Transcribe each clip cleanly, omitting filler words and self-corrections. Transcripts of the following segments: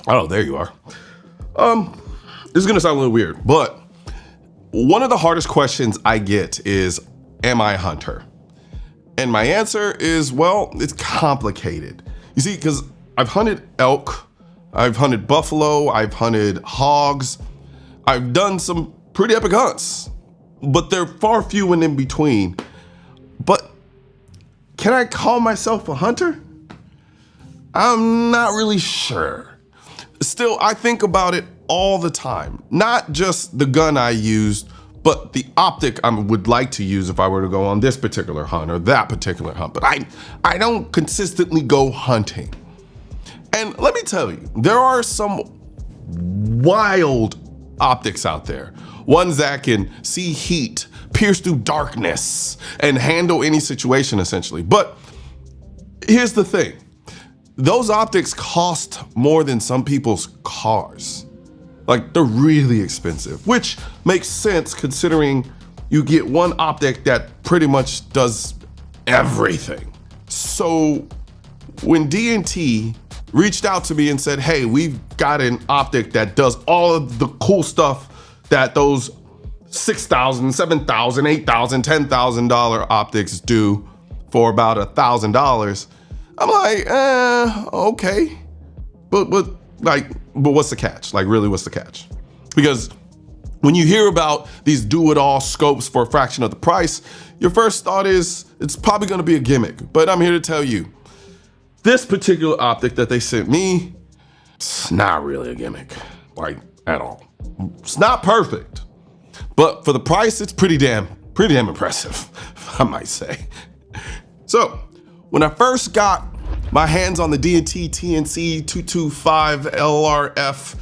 Oh, there you are. This is gonna sound a little weird, but one of the hardest questions I get is, am I a hunter? And my answer is, well, it's complicated. You see, because I've hunted elk, I've hunted buffalo, I've hunted hogs, I've done some pretty epic hunts, but they're far few and in between. But can I call myself a hunter? I'm not really sure. Still, I think about it all the time. Not just the gun I used, but the optic I would like to use if I were to go on this particular hunt or that particular hunt. But I don't consistently go hunting. And let me tell you, there are some wild optics out there. Ones that can see heat, pierce through darkness, and handle any situation essentially. But here's the thing. Those optics cost more than some people's cars. Like, they're really expensive, which makes sense considering you get one optic that pretty much does everything. So when DNT reached out to me and said, hey, we've got an optic that does all of the cool stuff that those $6,000, $7,000, $8,000, $10,000 optics do for about $1,000, I'm like, okay, but what's the catch? Like, really, what's the catch? Because when you hear about these do-it-all scopes for a fraction of the price, your first thought is it's probably going to be a gimmick. But I'm here to tell you, this particular optic that they sent me, it's not really a gimmick, like, at all. It's not perfect, but for the price, it's pretty damn impressive, I might say. So, when I first got my hands on the DNT TNC-225 LRF,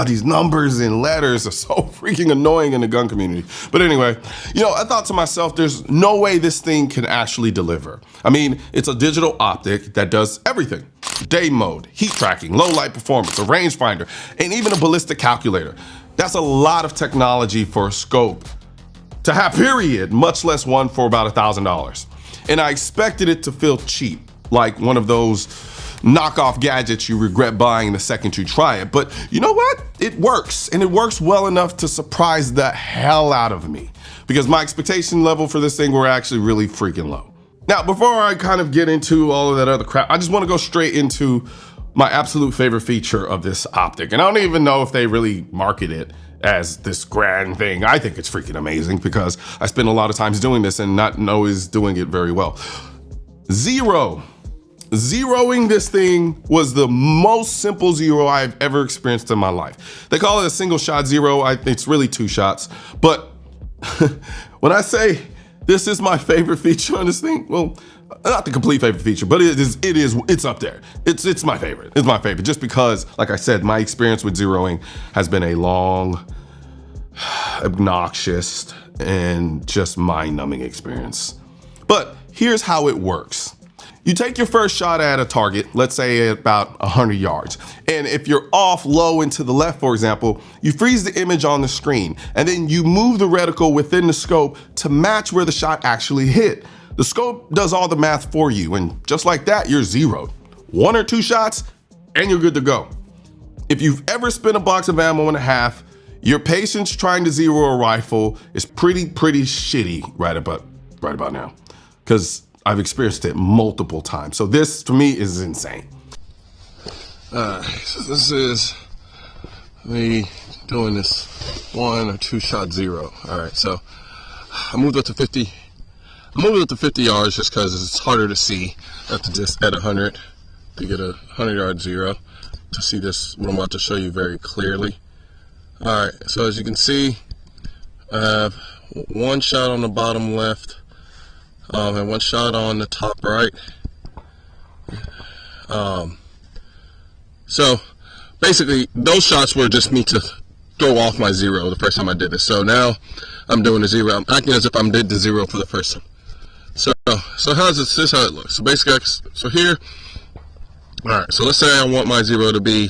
these numbers and letters are so freaking annoying in the gun community. But anyway, I thought to myself, there's no way this thing can actually deliver. I mean, it's a digital optic that does everything. Day mode, heat tracking, low light performance, a rangefinder, and even a ballistic calculator. That's a lot of technology for a scope to have, period, much less one for about $1,000. And I expected it to feel cheap, like one of those knockoff gadgets you regret buying the second you try it. But you know what? It works, and it works well enough to surprise the hell out of me, because my expectation level for this thing were actually really freaking low. Now, before I kind of get into all of that other crap, I just want to go straight into my absolute favorite feature of this optic. And I don't even know if they really market it as this grand thing. I think it's freaking amazing because I spend a lot of times doing this and not always doing it very well. Zeroing this thing was the most simple zero I've ever experienced in my life. They call it a single shot zero. It's really 2 shots. But when I say this is my favorite feature on this thing, well, not the complete favorite feature, but it's up there. It's my favorite. It's my favorite just because, like I said, my experience with zeroing has been a long, obnoxious, and just mind-numbing experience. But here's how it works. You take your first shot at a target, let's say at about 100 yards. And if you're off low and to the left, for example, you freeze the image on the screen, and then you move the reticle within the scope to match where the shot actually hit. The scope does all the math for you, and just like that, you're zeroed. 1 or 2 shots, and you're good to go. If you've ever spent a box of ammo and a half, your patience trying to zero a rifle is pretty shitty right about now, because I've experienced it multiple times. So this, to me, is insane. So this is me doing this 1 or 2 shot zero. All right, so I moved up to 50. I moved up to 50 yards just because it's harder to see after just at 100 to get a 100-yard zero to see this, what I'm about to show you very clearly. All right, so as you can see, I have 1 shot on the bottom left and 1 shot on the top right. So basically, those shots were just me to throw off my zero the first time I did this. So now I'm doing the zero. I'm acting as if I did the zero for the first time. So how's this? This is how it looks. So basically, so here, all right. So let's say I want my zero to be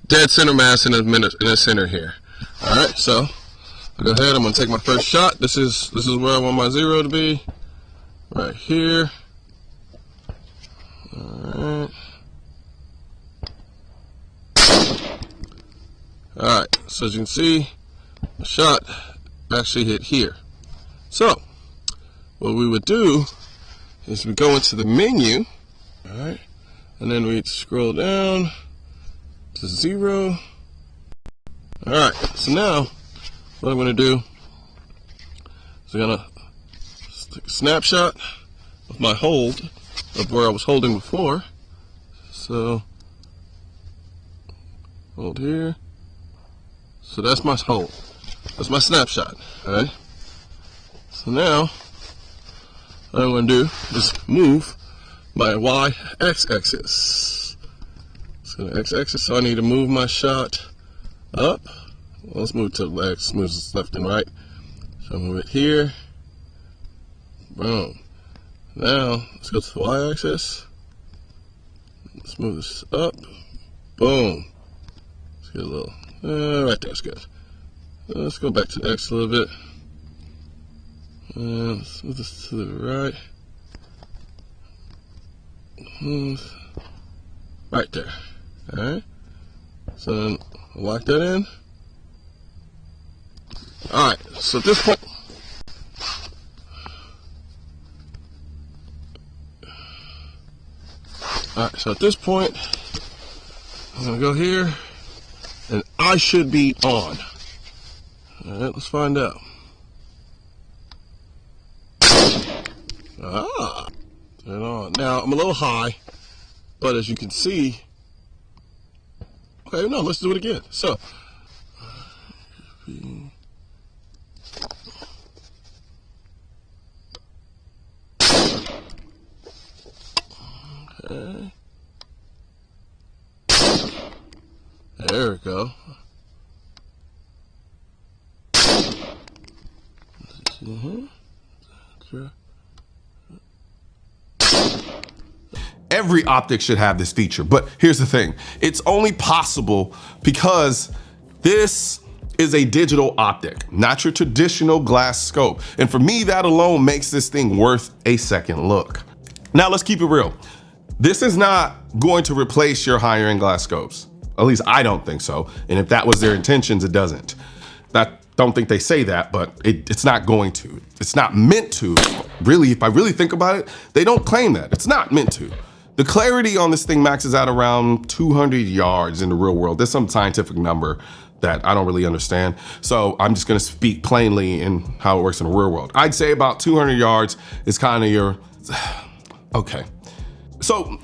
dead center mass in the center here. All right. So I'll go ahead. I'm gonna take my first shot. This is where I want my zero to be. right here. Alright. Alright, so as you can see, the shot actually hit here. So, what we would do is we go into the menu, alright, and then we scroll down to 0. Alright, so now what I'm going to do is I'm going to take a snapshot of my hold of where I was holding before. So, hold here. So that's my hold. That's my snapshot. Alright. So now what I'm going to do is move my y-x-axis. So the x-axis, so I need to move my shot up. Well, let's move to the x, move left and right. So move it here. Boom. Now let's go to the y-axis. Let's move this up. Boom. Let's get a little, right there's good. Let's go back to the x a little bit. And let's move this to the right. Right there. Alright. So then lock that in. Alright, so at this point, I'm gonna go here and I should be on. Alright, let's find out. Turn on. Now I'm a little high, but as you can see, okay, no, let's do it again. So, okay, there we go. Every optic should have this feature, but here's the thing. It's only possible because this is a digital optic, not your traditional glass scope. And for me, that alone makes this thing worth a second look. Now let's keep it real. This is not going to replace your higher end glass scopes. At least I don't think so. And if that was their intentions, it doesn't. Don't think they say that, but it's not going to. It's not meant to. Really, if I really think about it, they don't claim that. It's not meant to. The clarity on this thing maxes out around 200 yards in the real world. There's some scientific number that I don't really understand. So I'm just gonna speak plainly in how it works in the real world. I'd say about 200 yards is kind of your, okay. So,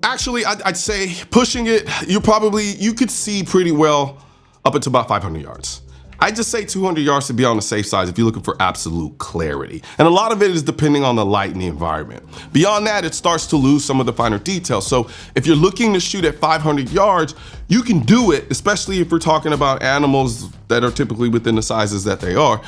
actually, I'd say pushing it, you could see pretty well up until about 500 yards. I just say 200 yards to be on the safe side if you're looking for absolute clarity. And a lot of it is depending on the light and the environment. Beyond that, it starts to lose some of the finer details. So if you're looking to shoot at 500 yards, you can do it, especially if we're talking about animals that are typically within the sizes that they are.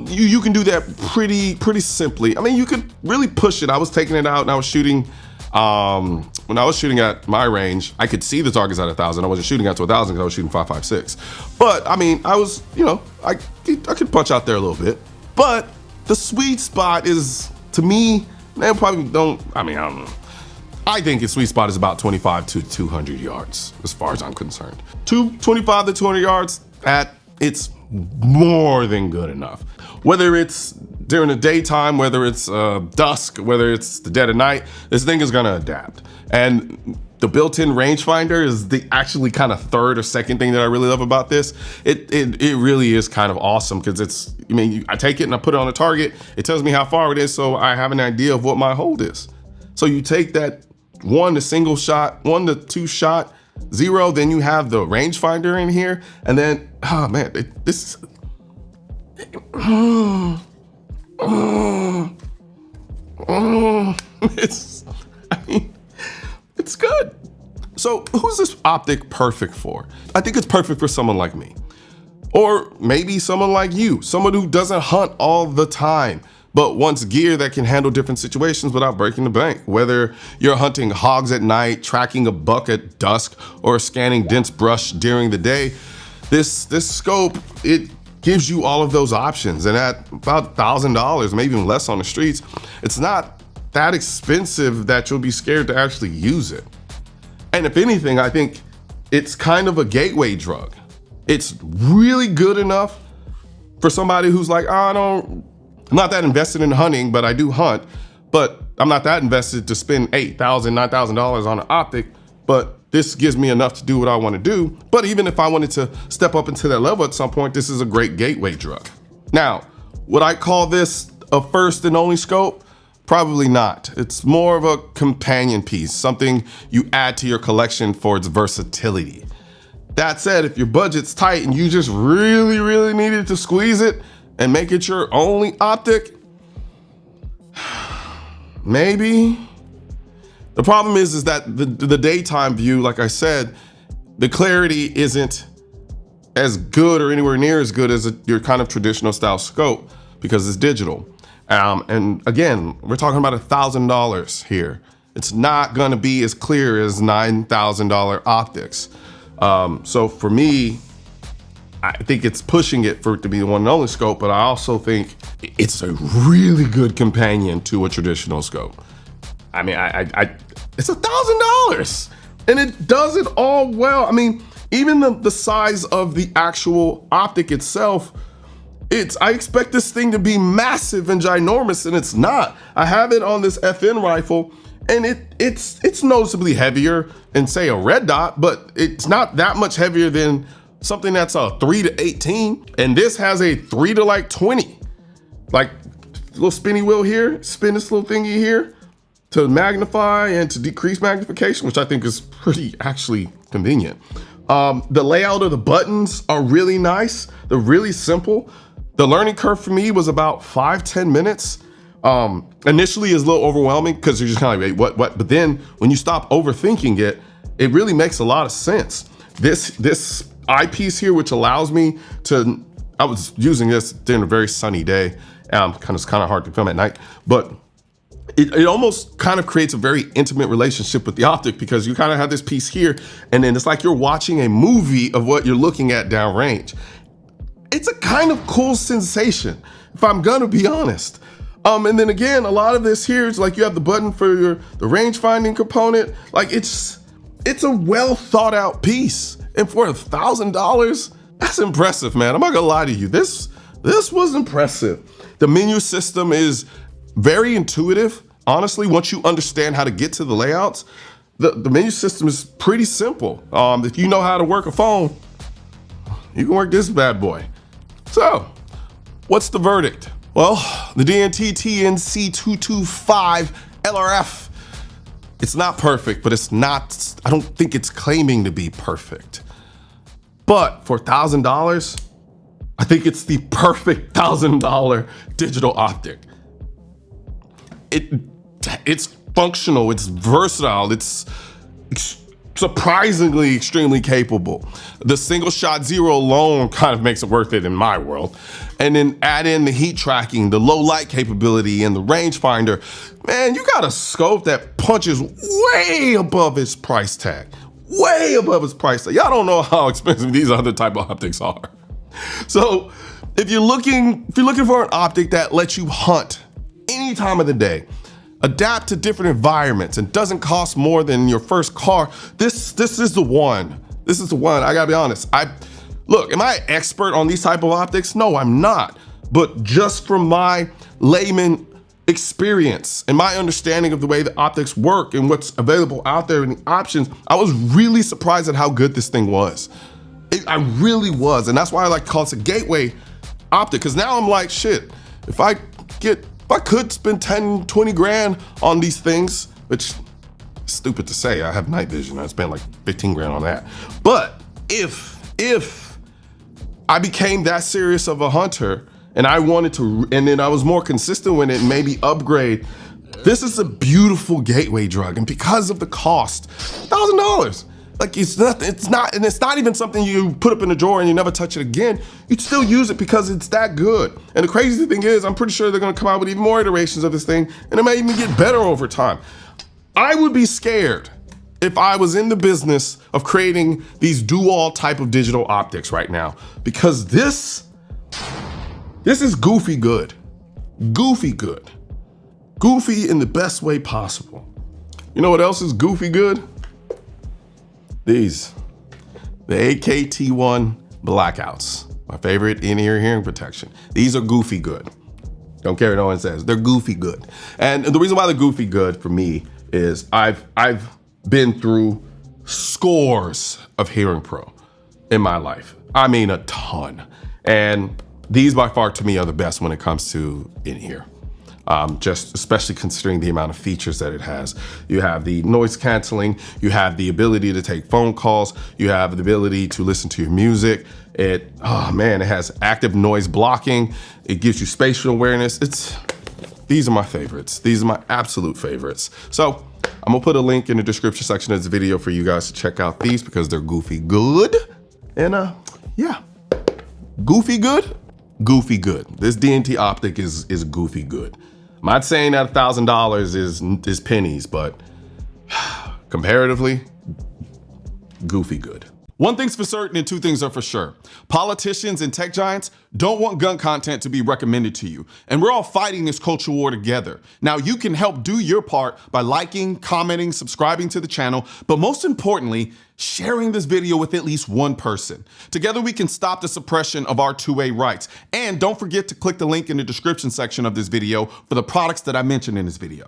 You can do that pretty simply. I mean, you could really push it. I was taking it out and I was shooting, when I was shooting at my range, I could see the targets at 1,000. I wasn't shooting out to 1,000 because I was shooting 5.56. But I mean, I was, I could punch out there a little bit. But the sweet spot is, to me, they probably don't, I don't know. I think its sweet spot is about 25 to 200 yards, as far as I'm concerned. 25 to 200 yards, it's more than good enough. Whether it's during the daytime, whether it's dusk, whether it's the dead of night, this thing is gonna adapt. And the built-in rangefinder is the actually kind of third or second thing that I really love about this. It really is kind of awesome because I take it and I put it on a target. It tells me how far it is, so I have an idea of what my hold is. So you take that 1 to single shot, 1 to 2 shot, 0, then you have the rangefinder in here, and then, oh man, this it's good. So who's this optic perfect for? I think it's perfect for someone like me. Or maybe someone like you, someone who doesn't hunt all the time, but wants gear that can handle different situations without breaking the bank. Whether you're hunting hogs at night, tracking a buck at dusk, or scanning dense brush during the day, this scope, gives you all of those options. And at about $1,000, maybe even less on the streets, it's not that expensive that you'll be scared to actually use it. And if anything, I think it's kind of a gateway drug. It's really good enough for somebody who's like, I'm not that invested in hunting, but I do hunt, but I'm not that invested to spend $8,000, $9,000 on an optic, but this gives me enough to do what I want to do. But even if I wanted to step up into that level at some point, this is a great gateway drug. Now, would I call this a first and only scope? Probably not. It's more of a companion piece, something you add to your collection for its versatility. That said, if your budget's tight and you just really, really needed to squeeze it and make it your only optic, maybe. The problem is that the daytime view, like I said, the clarity isn't as good or anywhere near as good as your kind of traditional style scope because it's digital. And again, we're talking about $1,000 here. It's not gonna be as clear as $9,000 optics. So for me, I think it's pushing it for it to be the one and only scope, but I also think it's a really good companion to a traditional scope. I mean, it's $1,000 and it does it all well. I mean, even the size of the actual optic itself, I expect this thing to be massive and ginormous, and it's not. I have it on this FN rifle, and it's noticeably heavier than, say, a red dot, but it's not that much heavier than something that's a 3-18, and this has a 3-20. Like, little spinny wheel here, spin this little thingy here to magnify and to decrease magnification, which I think is pretty actually convenient. The layout of the buttons are really nice. They're really simple. The learning curve for me was about 5-10 minutes. Initially is a little overwhelming because you're just kind of like, wait, what? But then when you stop overthinking it, it really makes a lot of sense. This eyepiece here, which allows me to, I was using this during a very sunny day. It's kind of hard to film at night, but it almost kind of creates a very intimate relationship with the optic because you kind of have this piece here, and then it's like you're watching a movie of what you're looking at downrange. It's a kind of cool sensation, if I'm gonna be honest. And then again, a lot of this here is like you have the button for the range finding component. Like it's a well thought out piece. And for $1,000, that's impressive, man. I'm not gonna lie to you. This was impressive. The menu system is very intuitive. Honestly, once you understand how to get to the layouts, the menu system is pretty simple. If you know how to work a phone, you can work this bad boy. So, what's the verdict? Well, the DNT TNC-225 LRF, it's not perfect, but it's not, I don't think it's claiming to be perfect. But for $1,000, I think it's the perfect $1,000 digital optic. It's functional, it's versatile, it's surprisingly extremely capable. The single shot zero alone kind of makes it worth it in my world. And then add in the heat tracking, the low light capability, and the rangefinder. Man, you got a scope that punches way above its price tag. Way above its price tag. Y'all don't know how expensive these other type of optics are. So if you're looking for an optic that lets you hunt any time of the day, adapt to different environments, and doesn't cost more than your first car, this is the one. This is the one. I gotta be honest. Look, am I an expert on these type of optics? No, I'm not. But just from my layman experience and my understanding of the way the optics work and what's available out there and the options, I was really surprised at how good this thing was. I really was. And that's why I like to call it a gateway optic, because now I'm like, shit, if I could spend 10, 20 grand on these things, which is stupid to say, I have night vision, I spent like 15 grand on that. But if I became that serious of a hunter and I wanted to, and then I was more consistent with it and maybe upgrade, this is a beautiful gateway drug. And because of the cost, $1,000. Like it's not even something you put up in a drawer and you never touch it again. You'd still use it because it's that good. And the crazy thing is, I'm pretty sure they're gonna come out with even more iterations of this thing, and it may even get better over time. I would be scared if I was in the business of creating these do-all type of digital optics right now, because this This is goofy good. Goofy good. Goofy in the best way possible. You know what else is goofy good? These. The AKT1 Blackouts. My favorite in-ear hearing protection. These are goofy good. Don't care what no one says. They're goofy good. And the reason why they're goofy good for me is I've been through scores of Hearing Pro in my life. I mean a ton. And these by far to me are the best when it comes to in-ear. Just especially considering the amount of features that it has. You have the noise canceling, you have the ability to take phone calls, you have the ability to listen to your music. It has active noise blocking. It gives you spatial awareness. These are my favorites. These are my absolute favorites. So I'm gonna put a link in the description section of this video for you guys to check out these because they're goofy good. And yeah, goofy good, goofy good. This DNT Optic is goofy good. I'm not saying that $1,000 is pennies, but comparatively, goofy good. One thing's for certain and two things are for sure. Politicians and tech giants don't want gun content to be recommended to you. And we're all fighting this culture war together. Now you can help do your part by liking, commenting, subscribing to the channel, but most importantly, sharing this video with at least one person. Together we can stop the suppression of our 2A rights. And don't forget to click the link in the description section of this video for the products that I mentioned in this video.